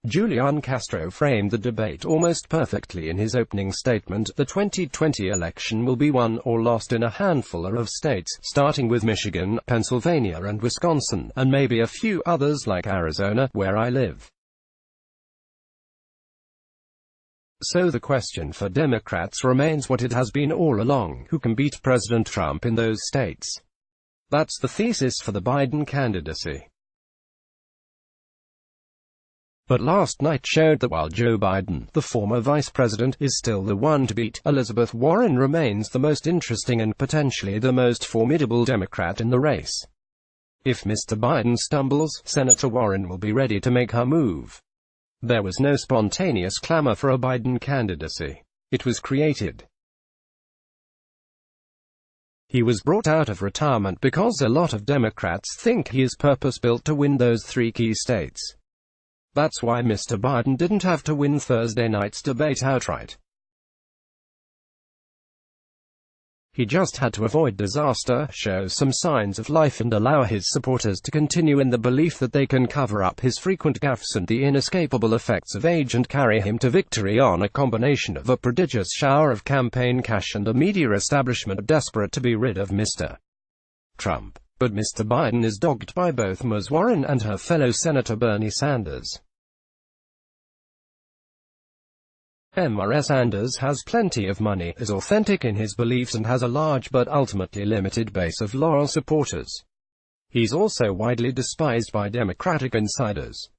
Julián Castro framed the debate almost perfectly in his opening statement. The 2020 election will be won or lost in a handful of states, starting with Michigan, Pennsylvania and Wisconsin, and maybe a few others like Arizona, where I live. So the question for Democrats remains what it has been all along: who can beat President Trump in those states? That's the thesis for the Biden candidacy. But last night showed that while Joe Biden, the former vice president, is still the one to beat, Elizabeth Warren remains the most interesting and potentially the most formidable Democrat in the race. If Mr. Biden stumbles, Senator Warren will be ready to make her move. There was no spontaneous clamor for a Biden candidacy. It was created. He was brought out of retirement because a lot of Democrats think he is purpose-built to win those 3 key states. That's why Mr. Biden didn't have to win Thursday night's debate outright. He just had to avoid disaster, show some signs of life and allow his supporters to continue in the belief that they can cover up his frequent gaffes and the inescapable effects of age and carry him to victory on a combination of a prodigious shower of campaign cash and a media establishment desperate to be rid of Mr. Trump. But Mr. Biden is dogged by both Ms. Warren and her fellow Senator Bernie Sanders. Ms. Sanders has plenty of money, is authentic in his beliefs and has a large but ultimately limited base of loyal supporters. He's also widely despised by Democratic insiders.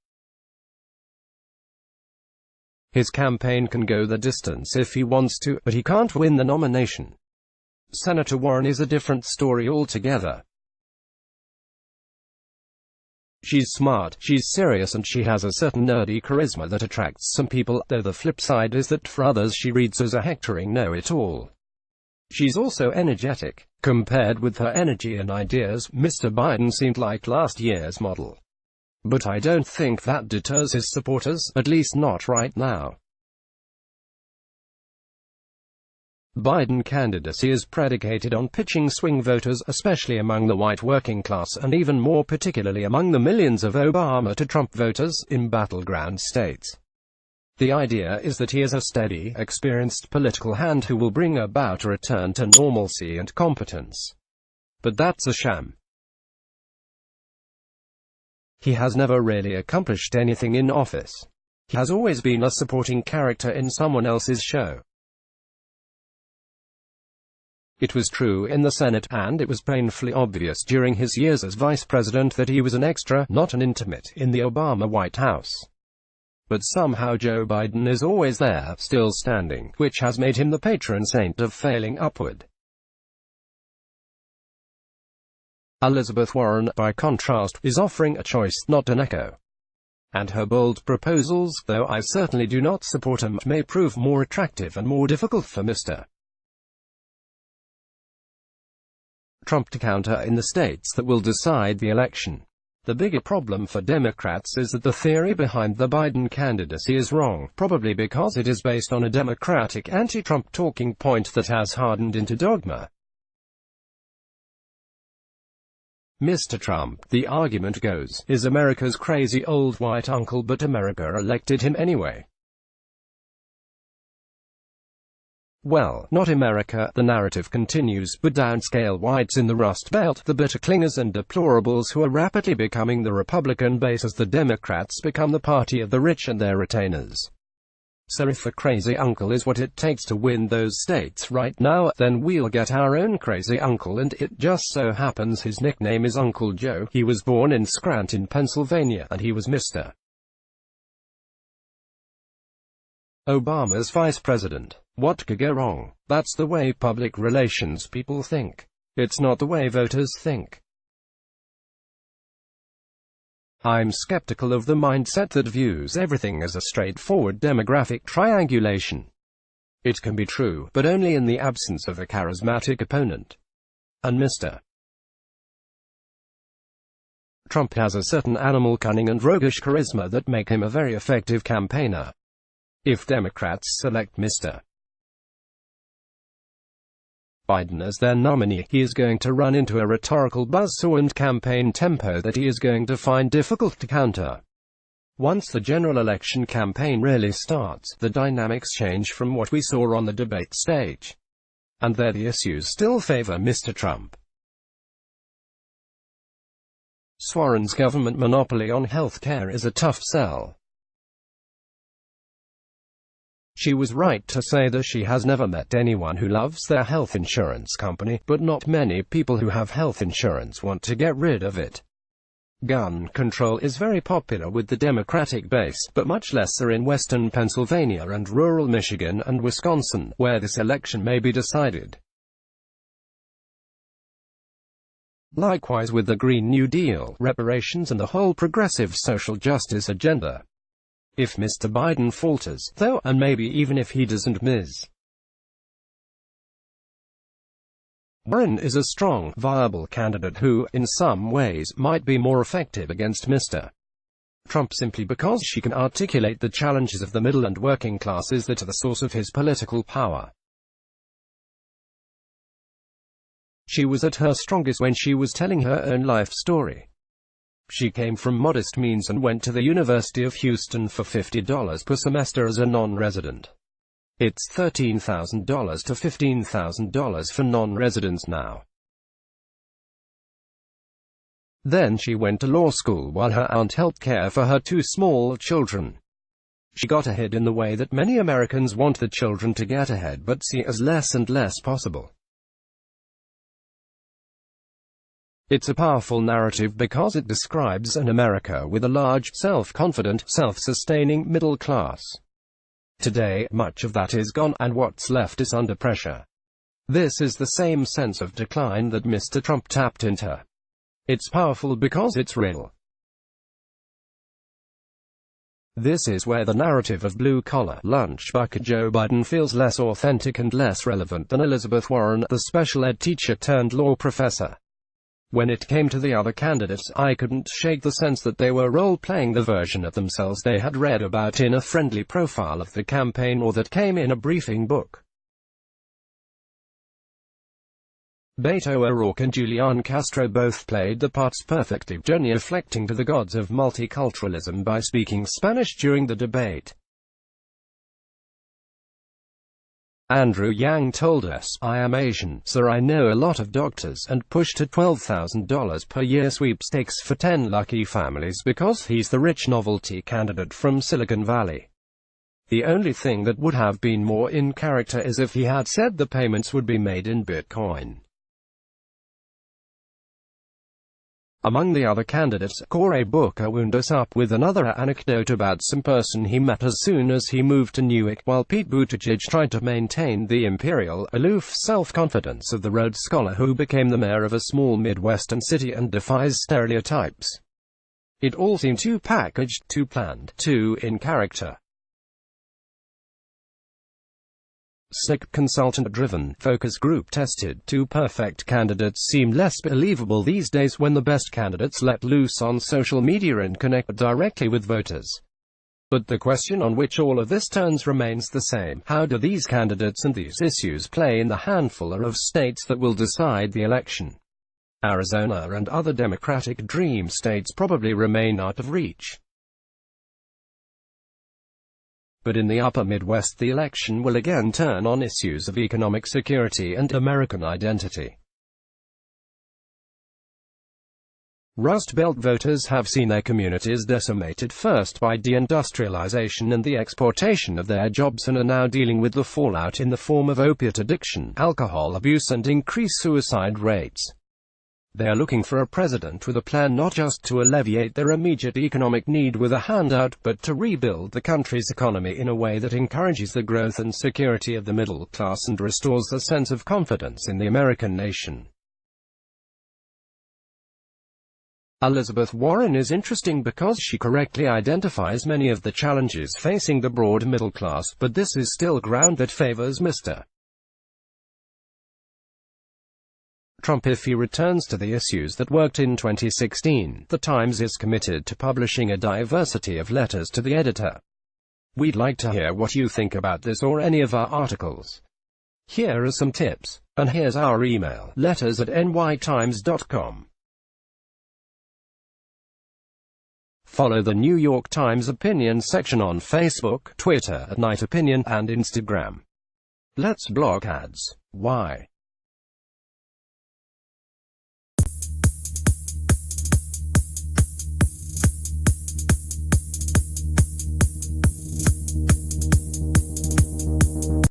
His campaign can go the distance if he wants to, but he can't win the nomination. Senator Warren is a different story altogether. She's smart, she's serious, and she has a certain nerdy charisma that attracts some people, though the flip side is that for others she reads as a hectoring know-it-all. She's also energetic. Compared with her energy and ideas, Mr. Biden seemed like last year's model. But I don't think that deters his supporters, at least not right now. Biden candidacy is predicated on pitching swing voters, especially among the white working class, and even more particularly among the millions of Obama to Trump voters, in battleground states. The idea is that he is a steady, experienced political hand who will bring about a return to normalcy and competence. But that's a sham. He has never really accomplished anything in office. He has always been a supporting character in someone else's show. It was true in the Senate, and it was painfully obvious during his years as vice president that he was an extra, not an intimate, in the Obama White House. But somehow Joe Biden is always there, still standing, which has made him the patron saint of failing upward. Elizabeth Warren, by contrast, is offering a choice, not an echo. And her bold proposals, though I certainly do not support them, may prove more attractive and more difficult for Mr. Trump to counter in the states that will decide the election. The bigger problem for Democrats is that the theory behind the Biden candidacy is wrong, probably because it is based on a Democratic anti-Trump talking point that has hardened into dogma. Mr. Trump, the argument goes, is America's crazy old white uncle, but America elected him anyway. Well, not America, the narrative continues, but downscale whites in the Rust Belt, the bitter clingers and deplorables who are rapidly becoming the Republican base as the Democrats become the party of the rich and their retainers. So if a crazy uncle is what it takes to win those states right now, then we'll get our own crazy uncle, and it just so happens his nickname is Uncle Joe. He was born in Scranton, Pennsylvania, and he was Mr. Obama's vice president. What could go wrong? That's the way public relations people think. It's not the way voters think. I'm skeptical of the mindset that views everything as a straightforward demographic triangulation. It can be true, but only in the absence of a charismatic opponent. And Mr. Trump has a certain animal cunning and roguish charisma that make him a very effective campaigner. If Democrats select Mr. Biden as their nominee, he is going to run into a rhetorical buzzsaw and campaign tempo that he is going to find difficult to counter. Once the general election campaign really starts, the dynamics change from what we saw on the debate stage. And there the issues still favor Mr. Trump. Warren's government monopoly on health care is a tough sell. She was right to say that she has never met anyone who loves their health insurance company, but not many people who have health insurance want to get rid of it. Gun control is very popular with the Democratic base, but much lesser in western Pennsylvania and rural Michigan and Wisconsin, where this election may be decided. Likewise with the Green New Deal, reparations and the whole progressive social justice agenda. If Mr. Biden falters, though, and maybe even if he doesn't, Ms. Warren is a strong, viable candidate who, in some ways, might be more effective against Mr. Trump simply because she can articulate the challenges of the middle and working classes that are the source of his political power. She was at her strongest when she was telling her own life story. She came from modest means and went to the University of Houston for $50 per semester as a non-resident. It's $13,000 to $15,000 for non-residents now. Then she went to law school while her aunt helped care for her 2 small children. She got ahead in the way that many Americans want the children to get ahead but see as less and less possible. It's a powerful narrative because it describes an America with a large, self-confident, self-sustaining middle class. Today, much of that is gone, and what's left is under pressure. This is the same sense of decline that Mr. Trump tapped into. It's powerful because it's real. This is where the narrative of blue-collar, lunch bucket Joe Biden feels less authentic and less relevant than Elizabeth Warren, the special ed teacher turned law professor. When it came to the other candidates, I couldn't shake the sense that they were role-playing the version of themselves they had read about in a friendly profile of the campaign or that came in a briefing book. Beto O'Rourke and Julián Castro both played the parts perfectly, genuflecting to the gods of multiculturalism by speaking Spanish during the debate. Andrew Yang told us, "I am Asian, so I know a lot of doctors," and pushed a $12,000 per year sweepstakes for 10 lucky families because he's the rich novelty candidate from Silicon Valley. The only thing that would have been more in character is if he had said the payments would be made in Bitcoin. Among the other candidates, Cory Booker wound us up with another anecdote about some person he met as soon as he moved to Newark, while Pete Buttigieg tried to maintain the imperial, aloof self-confidence of the Rhodes Scholar who became the mayor of a small Midwestern city and defies stereotypes. It all seemed too packaged, too planned, too in character. Slick, consultant-driven, focus group tested, too perfect candidates seem less believable these days when the best candidates let loose on social media and connect directly with voters. But the question on which all of this turns remains the same: how do these candidates and these issues play in the handful of states that will decide the election? Arizona and other Democratic dream states probably remain out of reach. But in the upper Midwest the election will again turn on issues of economic security and American identity. Rust Belt voters have seen their communities decimated first by deindustrialization and the exportation of their jobs and are now dealing with the fallout in the form of opiate addiction, alcohol abuse and increased suicide rates. They are looking for a president with a plan not just to alleviate their immediate economic need with a handout, but to rebuild the country's economy in a way that encourages the growth and security of the middle class and restores a sense of confidence in the American nation. Elizabeth Warren is interesting because she correctly identifies many of the challenges facing the broad middle class, but this is still ground that favors Mr. Trump if he returns to the issues that worked in 2016. The Times is committed to publishing a diversity of letters to the editor. We'd like to hear what you think about this or any of our articles. Here are some tips. And here's our email: letters@nytimes.com. Follow the New York Times opinion section on Facebook, Twitter @NightOpinion, and Instagram. Let's block ads. Why?